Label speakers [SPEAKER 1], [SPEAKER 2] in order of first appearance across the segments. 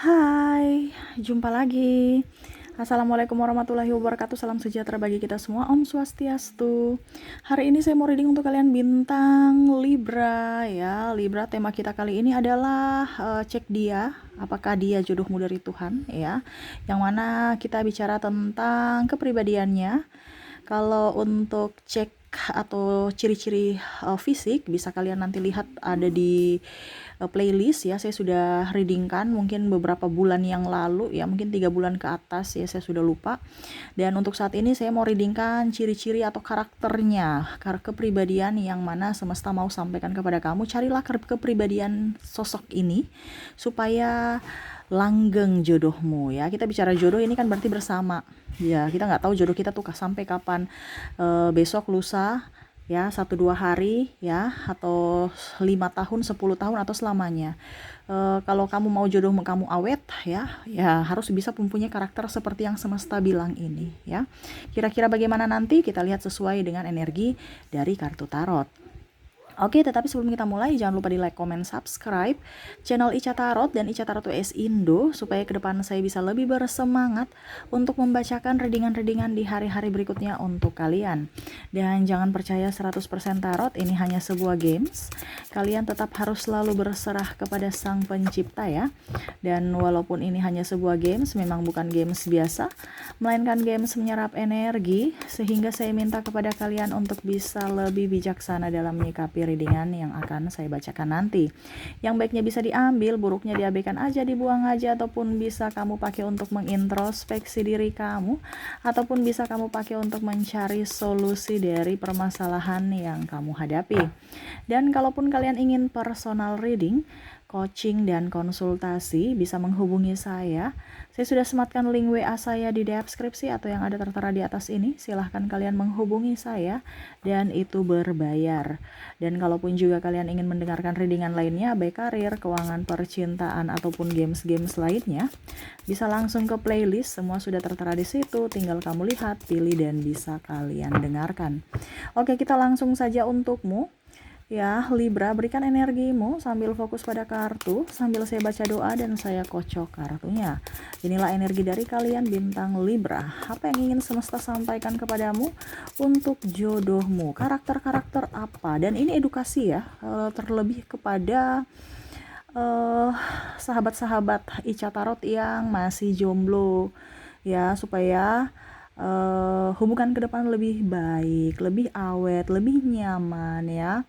[SPEAKER 1] Hai, jumpa lagi. Assalamualaikum warahmatullahi wabarakatuh. Salam sejahtera bagi kita semua. Om Swastiastu. Hari ini saya mau reading untuk kalian bintang Libra ya. Libra, tema kita kali ini adalah cek dia, apakah dia jodohmu dari Tuhan ya. Yang mana kita bicara tentang kepribadiannya. Kalau untuk cek atau ciri-ciri fisik bisa kalian nanti lihat ada di playlist ya. Saya sudah readingkan mungkin beberapa bulan yang lalu ya, mungkin 3 bulan ke atas ya, saya sudah lupa. Dan untuk saat ini saya mau readingkan ciri-ciri atau karakternya, kepribadian yang mana semesta mau sampaikan kepada kamu. Carilah kepribadian sosok ini supaya langgeng jodohmu ya. Kita bicara jodoh ini kan berarti bersama ya, kita nggak tahu jodoh kita tuh sampai kapan, besok, lusa ya, 1-2 hari ya, atau 5 tahun, 10 tahun, atau selamanya. Kalau kamu mau jodohmu kamu awet ya harus bisa mempunyai karakter seperti yang semesta bilang ini ya. Kira-kira bagaimana nanti kita lihat sesuai dengan energi dari kartu tarot. Oke, tetapi sebelum kita mulai, jangan lupa di like, comment, subscribe channel Ica Tarot dan Ica Tarot US Indo, supaya ke depan saya bisa lebih bersemangat untuk membacakan readingan-readingan di hari-hari berikutnya untuk kalian. Dan jangan percaya 100% tarot, ini hanya sebuah games. Kalian tetap harus selalu berserah kepada Sang Pencipta ya. Dan walaupun ini hanya sebuah games, memang bukan games biasa, melainkan games menyerap energi, sehingga saya minta kepada kalian untuk bisa lebih bijaksana dalam menyikapi readingan yang akan saya bacakan nanti. Yang baiknya bisa diambil, buruknya diabaikan aja, dibuang aja, ataupun bisa kamu pakai untuk mengintrospeksi diri kamu, ataupun bisa kamu pakai untuk mencari solusi dari permasalahan yang kamu hadapi. Dan kalaupun kalian ingin personal reading, coaching dan konsultasi, bisa menghubungi saya. Saya sudah sematkan link WA saya di deskripsi atau yang ada tertera di atas ini. Silahkan kalian menghubungi saya dan itu berbayar. Dan kalaupun juga kalian ingin mendengarkan readingan lainnya, baik karir, keuangan, percintaan, ataupun games-games lainnya, bisa langsung ke playlist. Semua sudah tertera di situ. Tinggal kamu lihat, pilih, dan bisa kalian dengarkan. Oke, kita langsung saja untukmu. Ya, Libra, berikan energimu sambil fokus pada kartu, sambil saya baca doa dan saya kocok kartunya. Inilah energi dari kalian bintang Libra. Apa yang ingin semesta sampaikan kepadamu untuk jodohmu? Karakter-karakter apa? Dan ini edukasi ya, terlebih kepada sahabat-sahabat Ica Tarot yang masih jomblo ya, supaya hubungan ke depan lebih baik, lebih awet, lebih nyaman ya.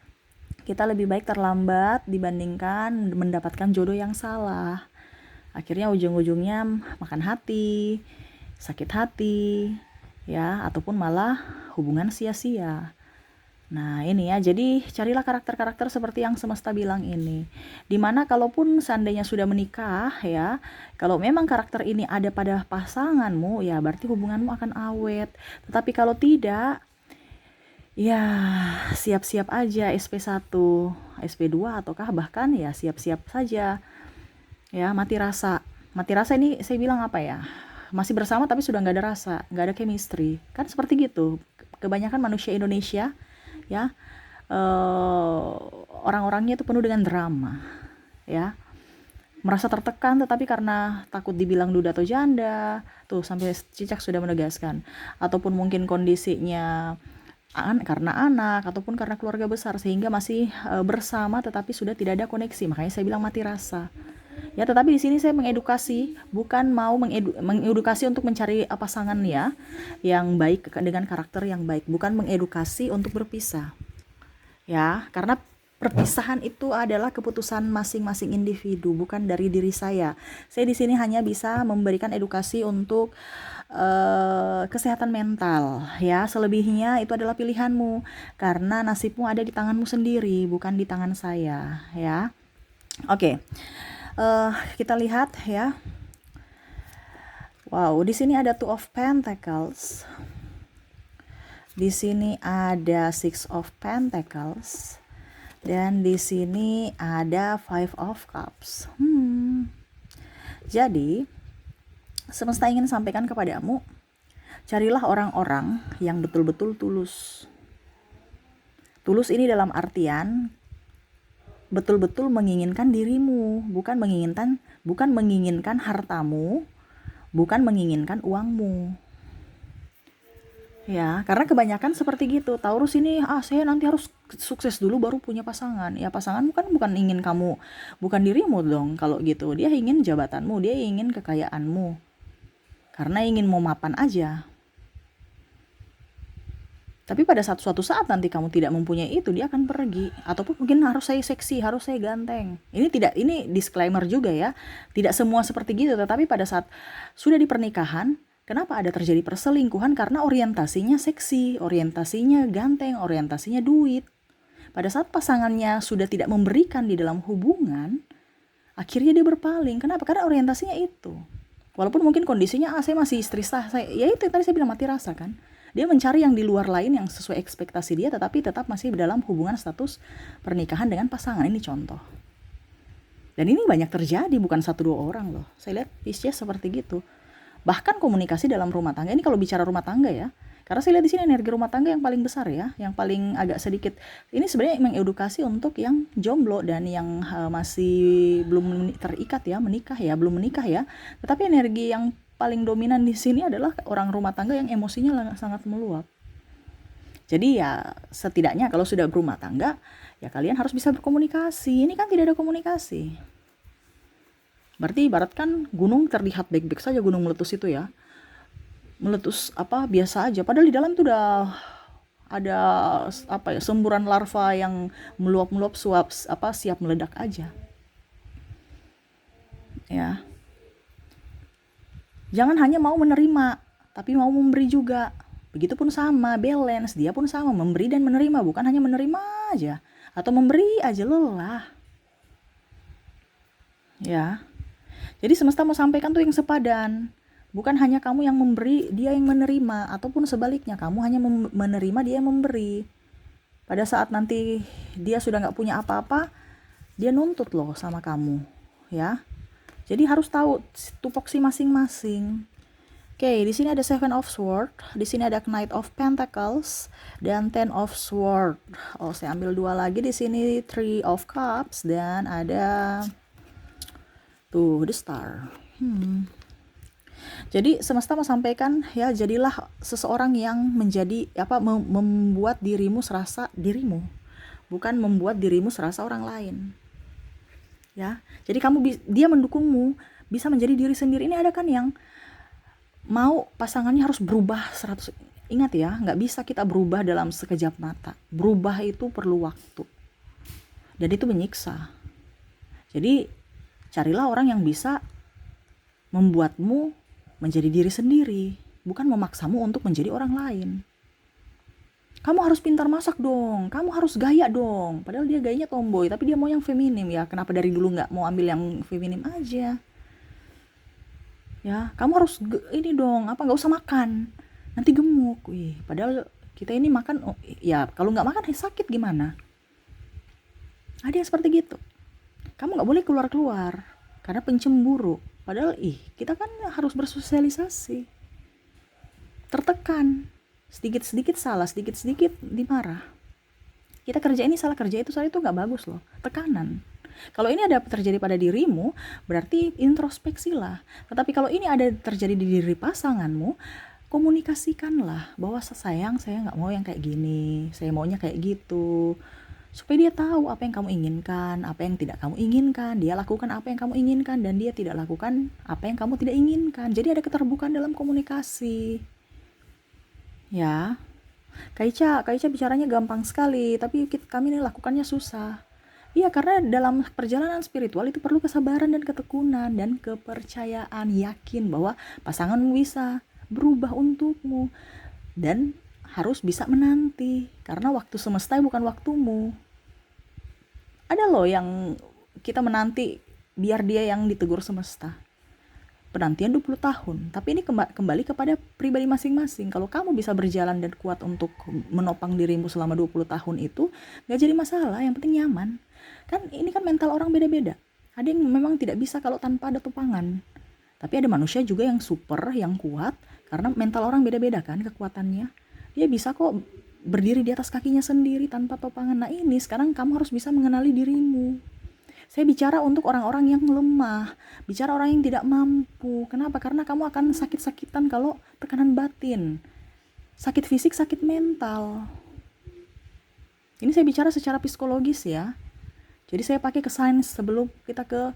[SPEAKER 1] Kita lebih baik terlambat dibandingkan mendapatkan jodoh yang salah. Akhirnya ujung-ujungnya makan hati, sakit hati, ya, ataupun malah hubungan sia-sia. Nah ini ya, jadi carilah karakter-karakter seperti yang semesta bilang ini. Dimana kalaupun seandainya sudah menikah ya, kalau memang karakter ini ada pada pasanganmu ya, berarti hubunganmu akan awet. Tetapi kalau tidak, ya, siap-siap aja SP1, SP2, ataukah bahkan ya siap-siap saja. Ya, mati rasa. Mati rasa ini saya bilang apa ya? Masih bersama tapi sudah nggak ada rasa, nggak ada chemistry. Kan seperti gitu. Kebanyakan manusia Indonesia ya, orang-orangnya itu penuh dengan drama. Ya, merasa tertekan tetapi karena takut dibilang duda atau janda, tuh sampai Cicak sudah menegaskan, ataupun mungkin kondisinya karena anak ataupun karena keluarga besar sehingga masih bersama tetapi sudah tidak ada koneksi. Makanya saya bilang mati rasa. Ya, tetapi di sini saya mengedukasi, bukan mau mengedukasi untuk mencari pasangan ya yang baik dengan karakter yang baik, bukan mengedukasi untuk berpisah. Ya, karena perpisahan itu adalah keputusan masing-masing individu, bukan dari diri saya. Saya di sini hanya bisa memberikan edukasi untuk kesehatan mental ya. Selebihnya itu adalah pilihanmu, karena nasibmu ada di tanganmu sendiri, bukan di tangan saya ya. Oke. Kita lihat ya. Wow, di sini ada Two of Pentacles. Di sini ada Six of Pentacles. Dan di sini ada Five of Cups. Jadi semesta ingin sampaikan kepadamu, carilah orang-orang yang betul-betul tulus. Tulus ini dalam artian betul-betul menginginkan dirimu, bukan menginginkan hartamu, bukan menginginkan uangmu. Ya, karena kebanyakan seperti gitu. Taurus ini, saya nanti harus sukses dulu baru punya pasangan. Ya, pasangan bukan ingin kamu, bukan dirimu dong kalau gitu. Dia ingin jabatanmu, dia ingin kekayaanmu. Karena ingin mau mapan aja. Tapi pada suatu saat nanti kamu tidak mempunyai itu, dia akan pergi. Ataupun mungkin harus saya seksi, harus saya ganteng. Ini disclaimer juga ya. Tidak semua seperti gitu, tetapi pada saat sudah di pernikahan, kenapa ada terjadi perselingkuhan? Karena orientasinya seksi, orientasinya ganteng, orientasinya duit. Pada saat pasangannya sudah tidak memberikan di dalam hubungan, akhirnya dia berpaling. Kenapa? Karena orientasinya itu. Walaupun mungkin kondisinya, saya masih istri sah, ya itu tadi saya bilang mati rasa kan. Dia mencari yang di luar lain yang sesuai ekspektasi dia, tetapi tetap masih dalam hubungan status pernikahan dengan pasangan. Ini contoh. Dan ini banyak terjadi, bukan 1-2 orang loh. Saya lihat Pisces seperti gitu. Bahkan komunikasi dalam rumah tangga, ini kalau bicara rumah tangga ya, karena saya lihat di sini energi rumah tangga yang paling besar ya, yang paling agak sedikit. Ini sebenarnya mengedukasi untuk yang jomblo dan yang masih belum terikat ya, belum menikah ya. Tetapi energi yang paling dominan di sini adalah orang rumah tangga yang emosinya sangat meluap. Jadi ya setidaknya kalau sudah berumah tangga, ya kalian harus bisa berkomunikasi. Ini kan tidak ada komunikasi. Berarti ibarat kan gunung terlihat baik-baik saja, gunung meletus itu ya. Meletus biasa aja, padahal di dalam tuh udah ada semburan larva yang meluap-meluap siap meledak aja. Ya. Jangan hanya mau menerima, tapi mau memberi juga. Begitupun sama, balance, dia pun sama, memberi dan menerima, bukan hanya menerima aja atau memberi aja, lelah. Ya. Jadi semesta mau sampaikan tuh yang sepadan. Bukan hanya kamu yang memberi, dia yang menerima, ataupun sebaliknya, kamu hanya menerima, dia yang memberi. Pada saat nanti dia sudah nggak punya apa-apa, dia nuntut loh sama kamu, ya. Jadi harus tahu tupoksi masing-masing. Oke, di sini ada Seven of Swords, di sini ada Knight of Pentacles dan Ten of Swords. Saya ambil 2 lagi di sini, Three of Cups dan ada tuh The Star. Jadi semesta mau sampaikan ya, jadilah seseorang yang menjadi membuat dirimu serasa dirimu, bukan membuat dirimu serasa orang lain. Ya. Jadi dia mendukungmu bisa menjadi diri sendiri. Ini ada kan yang mau pasangannya harus berubah 100. Ingat ya, nggak bisa kita berubah dalam sekejap mata. Berubah itu perlu waktu. Dan itu menyiksa. Jadi carilah orang yang bisa membuatmu menjadi diri sendiri, bukan memaksamu untuk menjadi orang lain. Kamu harus pintar masak dong, kamu harus gaya dong. Padahal dia gayanya tomboy, tapi dia mau yang feminim ya. Kenapa dari dulu nggak mau ambil yang feminim aja? Ya, kamu harus ini dong, nggak usah makan, nanti gemuk. Padahal kita ini makan, ya kalau nggak makan sakit gimana? Ada yang seperti gitu. Kamu nggak boleh keluar karena pencemburu. Padahal kita kan harus bersosialisasi. Tertekan. Sedikit-sedikit salah, sedikit-sedikit dimarah. Kita kerja ini salah, kerja itu salah, itu gak bagus loh. Tekanan. Kalau ini ada terjadi pada dirimu, berarti introspeksilah. Tetapi kalau ini ada terjadi di diri pasanganmu, komunikasikanlah bahwa saya gak mau yang kayak gini, saya maunya kayak gitu. Supaya dia tahu apa yang kamu inginkan, apa yang tidak kamu inginkan. Dia lakukan apa yang kamu inginkan dan dia tidak lakukan apa yang kamu tidak inginkan. Jadi ada keterbukaan dalam komunikasi. Ya, Kaica bicaranya gampang sekali, tapi kami ini lakukannya susah. Iya, karena dalam perjalanan spiritual itu perlu kesabaran dan ketekunan dan kepercayaan, yakin bahwa pasanganmu bisa berubah untukmu dan harus bisa menanti, karena waktu semesta bukan waktumu. Ada loh yang kita menanti biar dia yang ditegur semesta. Penantian 20 tahun, tapi ini kembali kepada pribadi masing-masing. Kalau kamu bisa berjalan dan kuat untuk menopang dirimu selama 20 tahun itu, gak jadi masalah, yang penting nyaman. Kan ini kan mental orang beda-beda. Ada yang memang tidak bisa kalau tanpa ada topangan. Tapi ada manusia juga yang super, yang kuat, karena mental orang beda-beda kan kekuatannya. Dia bisa kok berdiri di atas kakinya sendiri tanpa topangan. Nah ini sekarang kamu harus bisa mengenali dirimu. Saya bicara untuk orang-orang yang lemah, bicara orang yang tidak mampu. Kenapa? Karena kamu akan sakit-sakitan kalau tekanan batin, sakit fisik, sakit mental. Ini saya bicara secara psikologis ya. Jadi saya pakai ke sains sebelum kita ke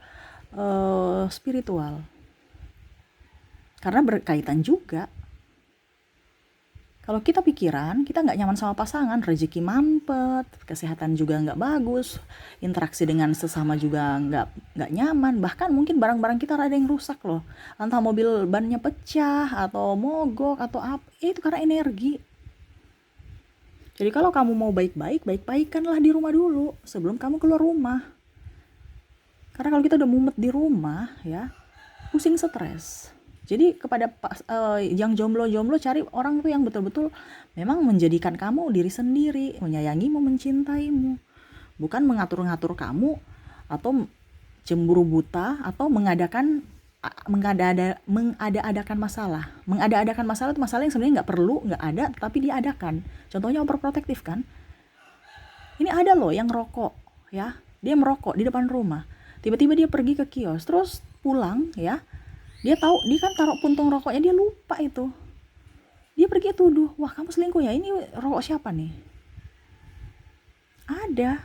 [SPEAKER 1] spiritual. Karena berkaitan juga. Kalau kita pikiran, kita nggak nyaman sama pasangan, rezeki mampet, kesehatan juga nggak bagus, interaksi dengan sesama juga nggak nyaman, bahkan mungkin barang-barang kita ada yang rusak loh. Entah mobil bannya pecah, atau mogok, atau apa, itu karena energi. Jadi kalau kamu mau baik-baik, baik-baikanlah di rumah dulu, sebelum kamu keluar rumah. Karena kalau kita udah mumet di rumah, ya, pusing stres. Jadi kepada yang jomblo-jomblo, cari orang tuh yang betul-betul memang menjadikan kamu diri sendiri, menyayangimu, mencintaimu, bukan mengatur-ngatur kamu atau cemburu buta atau mengada-adakan masalah. Mengada-adakan masalah itu masalah yang sebenarnya nggak perlu, nggak ada, tapi dia adakan. Contohnya overprotective kan. Ini ada loh yang rokok, ya, dia merokok di depan rumah, tiba-tiba dia pergi ke kios, terus pulang, ya. Dia tahu, dia kan taruh puntung rokoknya, dia lupa itu. Dia pergi tuduh, wah kamu selingkuh ya, ini rokok siapa nih? Ada.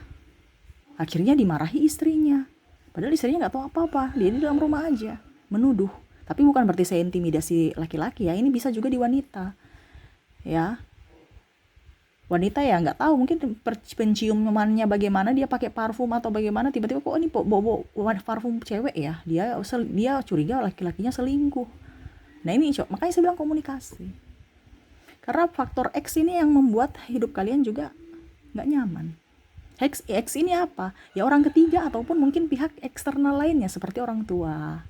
[SPEAKER 1] Akhirnya dimarahi istrinya. Padahal istrinya nggak tahu apa-apa, dia di dalam rumah aja, menuduh. Tapi bukan berarti saya intimidasi laki-laki ya, ini bisa juga di wanita. Ya. Wanita ya nggak tahu, mungkin penciumannya bagaimana, dia pakai parfum atau bagaimana, tiba-tiba kok ini bau parfum cewek ya, dia curiga laki-lakinya selingkuh. Nah ini makanya saya bilang komunikasi, karena faktor X ini yang membuat hidup kalian juga nggak nyaman. X ini apa? Ya orang ketiga ataupun mungkin pihak eksternal lainnya seperti orang tua.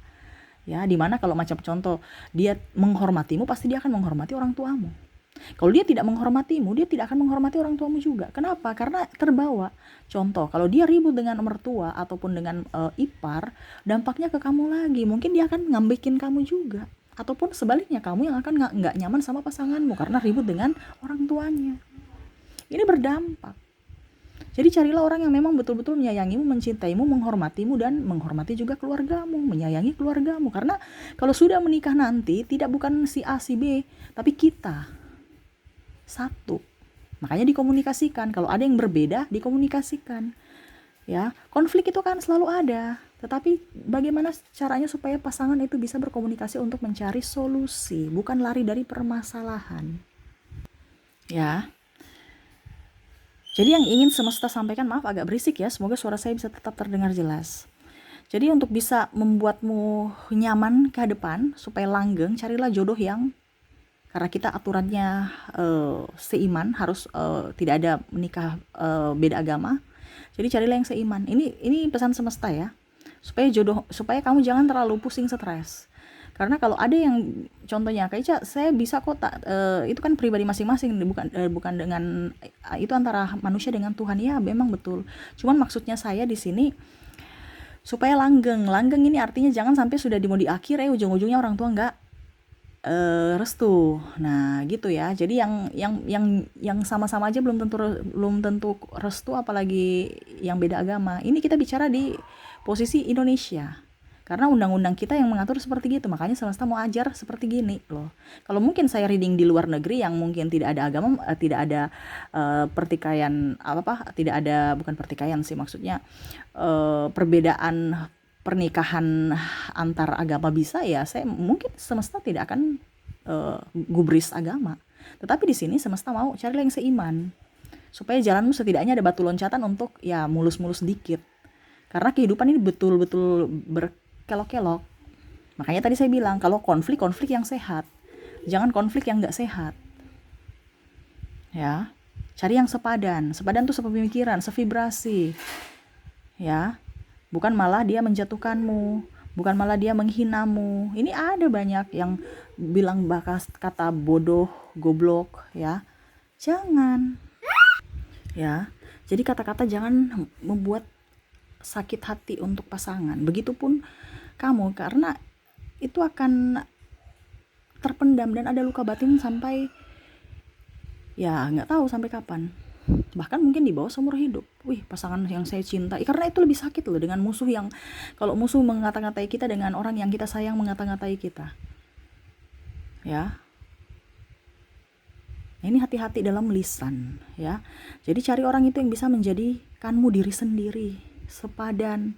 [SPEAKER 1] Ya, dimana kalau macam contoh dia menghormatimu, pasti dia akan menghormati orang tuamu. Kalau dia tidak menghormatimu, dia tidak akan menghormati orang tuamu juga. Kenapa? Karena terbawa. Contoh, kalau dia ribut dengan mertua ataupun dengan ipar, dampaknya ke kamu lagi. Mungkin dia akan ngambekin kamu juga. Ataupun sebaliknya, kamu yang akan nggak nyaman sama pasanganmu karena ribut dengan orang tuanya. Ini berdampak. Jadi carilah orang yang memang betul-betul menyayangimu, mencintaimu, menghormatimu, dan menghormati juga keluargamu, menyayangi keluargamu. Karena kalau sudah menikah nanti, tidak bukan si A, si B, tapi kita. Satu. Makanya dikomunikasikan. Kalau ada yang berbeda, dikomunikasikan. Ya, konflik itu kan selalu ada. Tetapi bagaimana caranya supaya pasangan itu bisa berkomunikasi untuk mencari solusi, bukan lari dari permasalahan. Ya. Jadi yang ingin semesta sampaikan, maaf agak berisik ya, semoga suara saya bisa tetap terdengar jelas. Jadi untuk bisa membuatmu nyaman ke depan, supaya langgeng, carilah jodoh yang, karena kita aturannya seiman, harus tidak ada menikah beda agama. Jadi carilah yang seiman. Ini pesan semesta ya, supaya kamu jangan terlalu pusing stres. Karena kalau ada yang contohnya kayak saya bisa kok itu kan pribadi masing-masing, bukan dengan itu antara manusia dengan Tuhan ya, memang betul. Cuman maksudnya saya di sini supaya langgeng ini artinya jangan sampai sudah mau di akhir ujung-ujungnya orang tua nggak restu. Nah gitu ya. Jadi yang sama-sama aja belum tentu restu, apalagi yang beda agama. Ini kita bicara di posisi Indonesia. Karena undang-undang kita yang mengatur seperti gitu, makanya semesta mau ajar seperti gini loh. Kalau mungkin saya reading di luar negeri yang mungkin tidak ada agama, tidak ada pertikaian tidak ada, bukan pertikaian sih maksudnya, perbedaan pernikahan antar agama bisa ya, saya mungkin semesta tidak akan gubris agama. Tetapi di sini semesta mau cari yang seiman, supaya jalanmu setidaknya ada batu loncatan untuk ya mulus-mulus dikit. Karena kehidupan ini betul-betul berkelok-kelok. Makanya tadi saya bilang, kalau konflik yang sehat, jangan konflik yang nggak sehat. Ya, cari yang sepadan tuh sepemikiran, sevibrasi. Ya, bukan malah dia menjatuhkanmu, bukan malah dia menghinamu. Ini ada banyak yang bilang bakas kata bodoh, goblok, ya. Jangan. Ya, jadi kata-kata jangan membuat sakit hati untuk pasangan. Begitupun kamu, karena itu akan terpendam dan ada luka batin sampai ya nggak tahu sampai kapan, bahkan mungkin di bawah seumur hidup. Wih, pasangan yang saya cintai, karena itu lebih sakit loh dengan musuh yang, kalau musuh mengata-ngatai kita dengan orang yang kita sayang mengata-ngatai kita, ya. Nah, ini hati-hati dalam lisan, ya. Jadi cari orang itu yang bisa menjadikanmu diri sendiri, sepadan,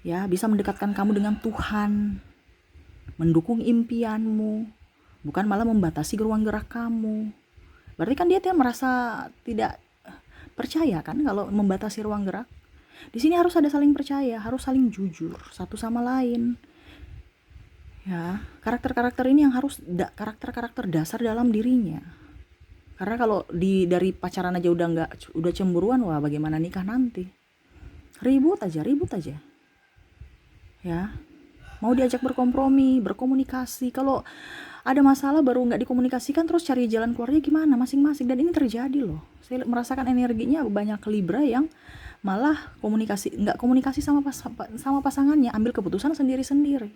[SPEAKER 1] ya, bisa mendekatkan kamu dengan Tuhan, mendukung impianmu, bukan malah membatasi ruang gerak kamu. Berarti kan dia merasa tidak percaya kan kalau membatasi ruang gerak. Di sini harus ada saling percaya, harus saling jujur satu sama lain. Ya, karakter-karakter ini yang harus karakter-karakter dasar dalam dirinya. Karena kalau dari pacaran aja udah cemburuan, wah bagaimana nikah nanti? Ribut aja. Ya. Mau diajak berkompromi, berkomunikasi. Kalau ada masalah baru nggak dikomunikasikan, terus cari jalan keluarnya gimana masing-masing. Dan ini terjadi loh. Saya merasakan energinya banyak Libra yang malah nggak komunikasi sama pasangannya, ambil keputusan sendiri-sendiri.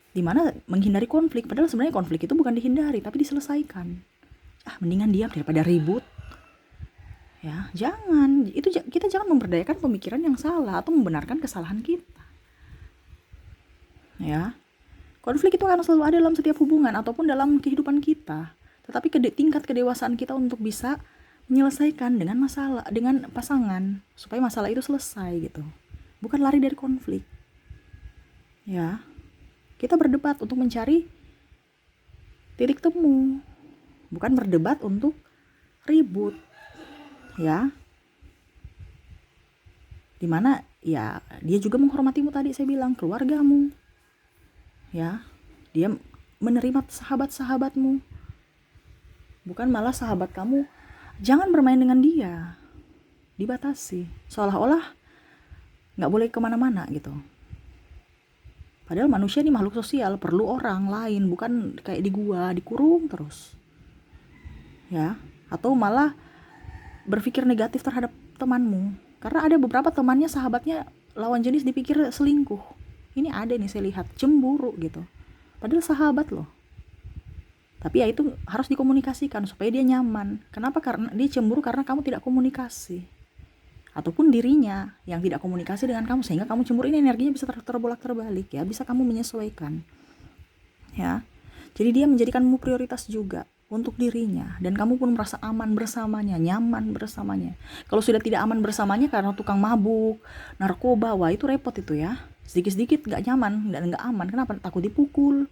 [SPEAKER 1] Dimana menghindari konflik, padahal sebenarnya konflik itu bukan dihindari tapi diselesaikan. Mendingan diam daripada ribut. Ya, kita jangan memberdayakan pemikiran yang salah atau membenarkan kesalahan kita. Ya, konflik itu akan selalu ada dalam setiap hubungan ataupun dalam kehidupan kita. Tetapi tingkat kedewasaan kita untuk bisa menyelesaikan dengan pasangan supaya masalah itu selesai gitu. Bukan lari dari konflik. Ya. Kita berdebat untuk mencari titik temu, bukan berdebat untuk ribut, ya. Dimana ya dia juga menghormatimu, tadi saya bilang, keluargamu, ya. Dia menerima sahabat-sahabatmu, bukan malah sahabat kamu jangan bermain dengan dia, dibatasi, seolah-olah nggak boleh kemana-mana gitu. Padahal manusia ini makhluk sosial, perlu orang lain, bukan kayak di gua, dikurung terus. Ya, atau malah berpikir negatif terhadap temanmu. Karena ada beberapa temannya, sahabatnya lawan jenis dipikir selingkuh. Ini ada nih saya lihat, cemburu gitu. Padahal sahabat loh. Tapi ya itu harus dikomunikasikan supaya dia nyaman. Kenapa? Karena dia cemburu karena kamu tidak komunikasi. Ataupun dirinya yang tidak komunikasi dengan kamu sehingga kamu cemburu. Ini energinya bisa terbolak-terbalik ya, bisa kamu menyesuaikan ya. Jadi dia menjadikanmu prioritas juga untuk dirinya, dan kamu pun merasa aman bersamanya, nyaman bersamanya. Kalau sudah tidak aman bersamanya karena tukang mabuk, narkoba, wah itu repot itu ya. Sedikit-sedikit gak nyaman, gak aman. Kenapa? Takut dipukul,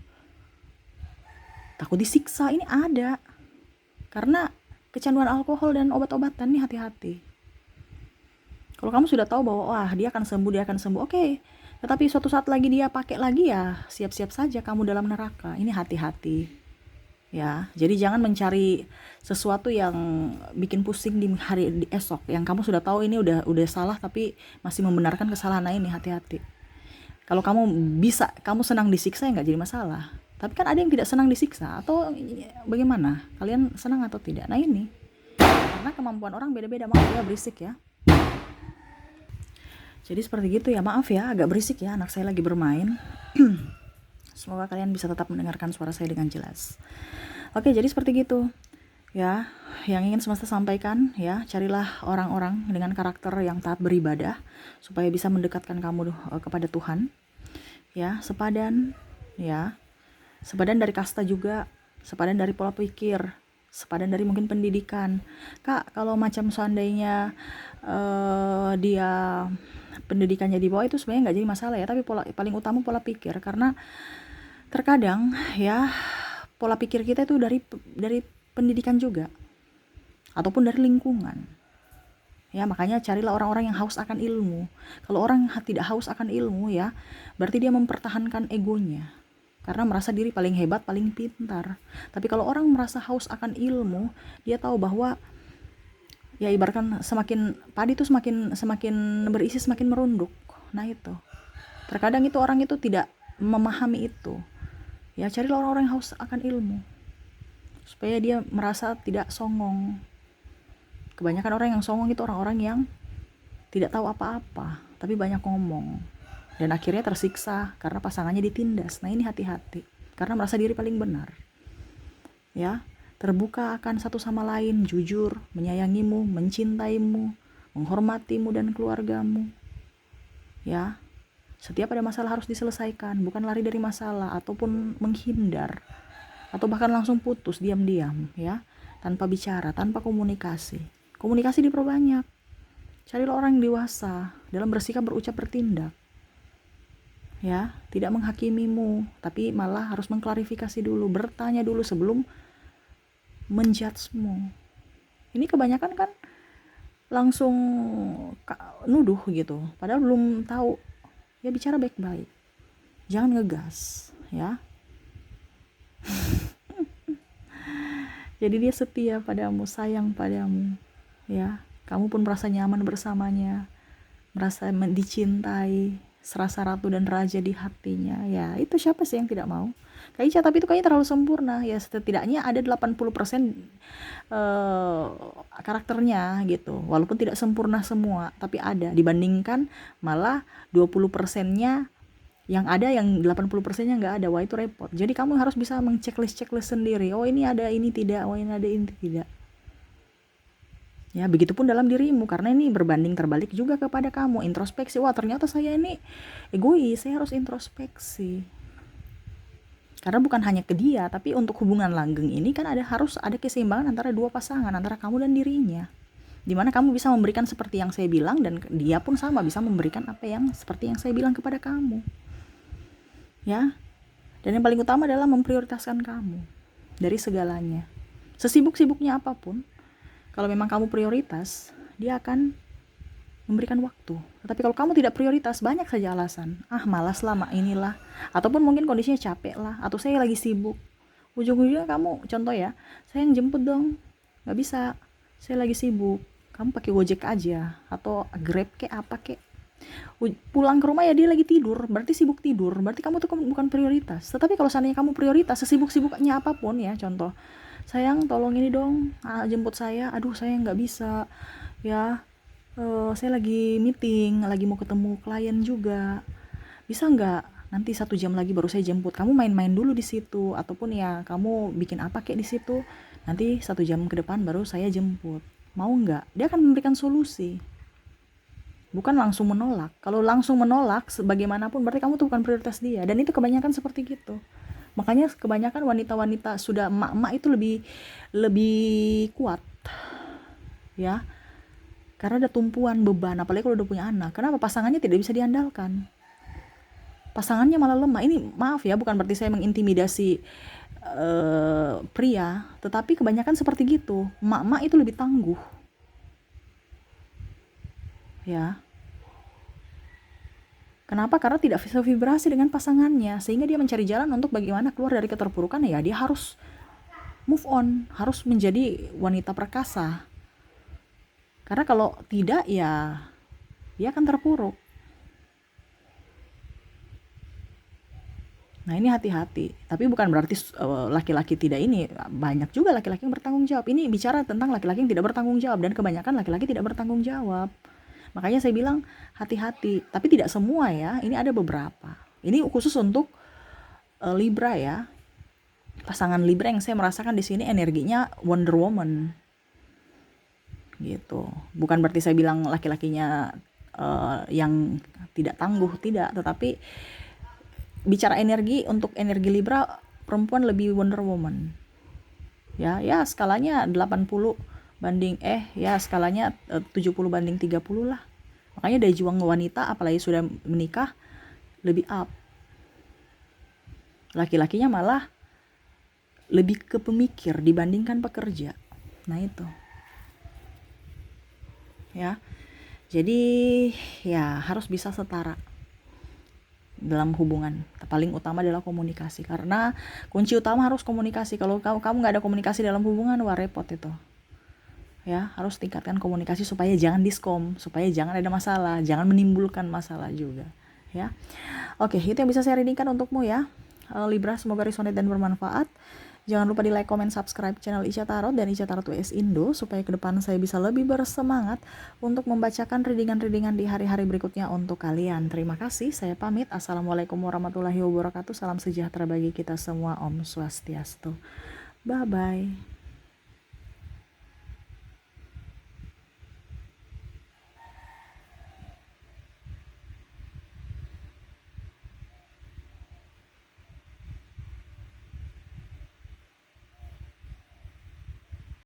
[SPEAKER 1] takut disiksa. Ini ada karena kecanduan alkohol dan obat-obatan. Nih hati-hati. Kalau kamu sudah tahu bahwa wah dia akan sembuh, oke. Tetapi suatu saat lagi dia pakai lagi, ya siap-siap saja kamu dalam neraka. Ini hati-hati. Ya, jadi jangan mencari sesuatu yang bikin pusing di hari esok. Yang kamu sudah tahu ini udah salah tapi masih membenarkan kesalahan. Ini hati-hati. Kalau kamu senang disiksa ya nggak jadi masalah. Tapi kan ada yang tidak senang disiksa, atau bagaimana? Kalian senang atau tidak? Nah ini, karena kemampuan orang beda-beda. Maaf ya berisik ya. Jadi seperti gitu ya, maaf ya agak berisik ya, anak saya lagi bermain. Semoga kalian bisa tetap mendengarkan suara saya dengan jelas. Oke, jadi seperti gitu ya, yang ingin semesta sampaikan ya. Carilah orang-orang dengan karakter yang taat beribadah supaya bisa mendekatkan kamu kepada Tuhan ya. Sepadan ya, sepadan dari kasta juga, sepadan dari pola pikir, sepadan dari mungkin pendidikan. Kak, kalau macam seandainya dia pendidikannya di bawah, itu sebenarnya nggak jadi masalah ya, tapi paling utama pola pikir. Karena terkadang ya pola pikir kita itu dari pendidikan juga ataupun dari lingkungan ya. Makanya carilah orang-orang yang haus akan ilmu. Kalau orang tidak haus akan ilmu ya, berarti dia mempertahankan egonya karena merasa diri paling hebat, paling pintar. Tapi kalau orang merasa haus akan ilmu, dia tahu bahwa ya ibaratkan semakin padi itu semakin berisi semakin merunduk. Nah itu terkadang itu orang itu tidak memahami itu ya. Carilah orang-orang yang haus akan ilmu supaya dia merasa tidak songong. Kebanyakan orang yang songong itu orang-orang yang tidak tahu apa-apa tapi banyak ngomong dan akhirnya tersiksa karena pasangannya ditindas. Nah ini hati-hati karena merasa diri paling benar ya. terbuka akan satu sama lain, jujur, menyayangimu, mencintaimu, menghormatimu dan keluargamu. Ya, setiap ada masalah harus diselesaikan, bukan lari dari masalah ataupun menghindar atau bahkan langsung putus diam-diam, ya, tanpa bicara, tanpa komunikasi. Komunikasi diperbanyak. Carilah orang yang dewasa dalam bersikap, berucap, bertindak. Ya, tidak menghakimimu, tapi malah harus mengklarifikasi dulu, bertanya dulu sebelum menjudgemu. Ini kebanyakan kan langsung nuduh gitu, padahal belum tahu. Ya, bicara baik-baik, jangan ngegas, ya. Jadi dia setia padamu, sayang padamu, ya. Kamu pun merasa nyaman bersamanya, merasa dicintai, serasa ratu dan raja di hatinya. Ya, itu siapa sih yang tidak mau? Kak Ica, tapi itu kayaknya terlalu sempurna. Ya, setidaknya ada 80% karakternya gitu. Walaupun tidak sempurna semua, tapi ada. Dibandingkan malah 20%-nya yang ada, yang 80%-nya nggak ada. Wah, itu repot. Jadi kamu harus bisa mengchecklist sendiri. Oh, ini ada, ini tidak. Oh, ini ada, ini tidak. Ya, begitupun dalam dirimu, karena ini berbanding terbalik juga kepada kamu. Introspeksi, wah ternyata saya ini egois, saya harus introspeksi. Karena bukan hanya ke dia, tapi untuk hubungan langgeng ini kan harus ada keseimbangan antara dua pasangan, antara kamu dan dirinya. Dimana kamu bisa memberikan seperti yang saya bilang, dan dia pun sama bisa memberikan apa yang seperti yang saya bilang kepada kamu. Ya, dan yang paling utama adalah memprioritaskan kamu dari segalanya. Sesibuk-sibuknya apapun, kalau memang kamu prioritas, dia akan memberikan waktu. Tetapi kalau kamu tidak prioritas, banyak saja alasan. Malas lah, inilah. Ataupun mungkin kondisinya capek lah, atau saya lagi sibuk. Ujung-ujungnya kamu, contoh ya, saya yang jemput dong. Gak bisa, saya lagi sibuk. Kamu pakai Gojek aja, atau Grab kek, apa kek. Pulang ke rumah ya dia lagi tidur, berarti sibuk tidur. Berarti kamu tuh bukan prioritas. Tetapi kalau seandainya kamu prioritas, sesibuk-sibuknya apapun ya, contoh, sayang tolong ini dong, jemput saya. Aduh, saya nggak bisa ya, saya lagi meeting, lagi mau ketemu klien juga, bisa nggak nanti 1 jam lagi baru saya jemput, kamu main-main dulu di situ, ataupun ya kamu bikin apa kayak di situ, nanti 1 jam ke depan baru saya jemput, mau nggak? Dia akan memberikan solusi, bukan langsung menolak. Kalau langsung menolak sebagaimanapun berarti kamu tuh bukan prioritas dia, dan itu kebanyakan seperti gitu. Makanya kebanyakan wanita-wanita sudah emak-emak itu lebih kuat, ya, karena ada tumpuan beban, apalagi kalau udah punya anak. Kenapa? Pasangannya tidak bisa diandalkan, pasangannya malah lemah. Ini maaf ya, bukan berarti saya mengintimidasi pria, tetapi kebanyakan seperti gitu. Emak-emak itu lebih tangguh, ya. Kenapa? Karena tidak bisa vibrasi dengan pasangannya, sehingga dia mencari jalan untuk bagaimana keluar dari keterpurukan. Ya, dia harus move on, harus menjadi wanita perkasa. Karena kalau tidak, ya dia akan terpuruk. Nah, ini hati-hati. Tapi bukan berarti laki-laki tidak ini. Banyak juga laki-laki yang bertanggung jawab. Ini bicara tentang laki-laki yang tidak bertanggung jawab, dan kebanyakan laki-laki tidak bertanggung jawab. Makanya saya bilang hati-hati. Tapi tidak semua ya. Ini ada beberapa. Ini khusus untuk Libra ya. Pasangan Libra yang saya merasakan di sini energinya Wonder Woman. Gitu. Bukan berarti saya bilang laki-lakinya yang tidak tangguh, tidak. Tetapi bicara energi, untuk energi Libra, perempuan lebih Wonder Woman. Ya skalanya 80 banding skalanya 70 banding 30 lah. Makanya daya juang wanita apalagi sudah menikah lebih up. Laki-lakinya malah lebih ke pemikir dibandingkan pekerja. Nah, itu. Ya. Jadi ya harus bisa setara dalam hubungan. Paling utama adalah komunikasi, karena kunci utama harus komunikasi. Kalau kamu nggak ada komunikasi dalam hubungan, wah repot itu. Ya, harus tingkatkan komunikasi supaya jangan diskom, supaya jangan ada masalah, jangan menimbulkan masalah juga, ya. Oke, itu yang bisa saya readingkan untukmu ya, Libra. Semoga resonate dan bermanfaat. Jangan lupa di like, comment, subscribe channel Ica Tarot dan Ica Tarot US Indo, supaya ke depan saya bisa lebih bersemangat untuk membacakan readingan-readingan di hari-hari berikutnya untuk kalian. Terima kasih, saya pamit. Assalamualaikum warahmatullahi wabarakatuh. Salam sejahtera bagi kita semua. Om Swastiastu. Bye-bye.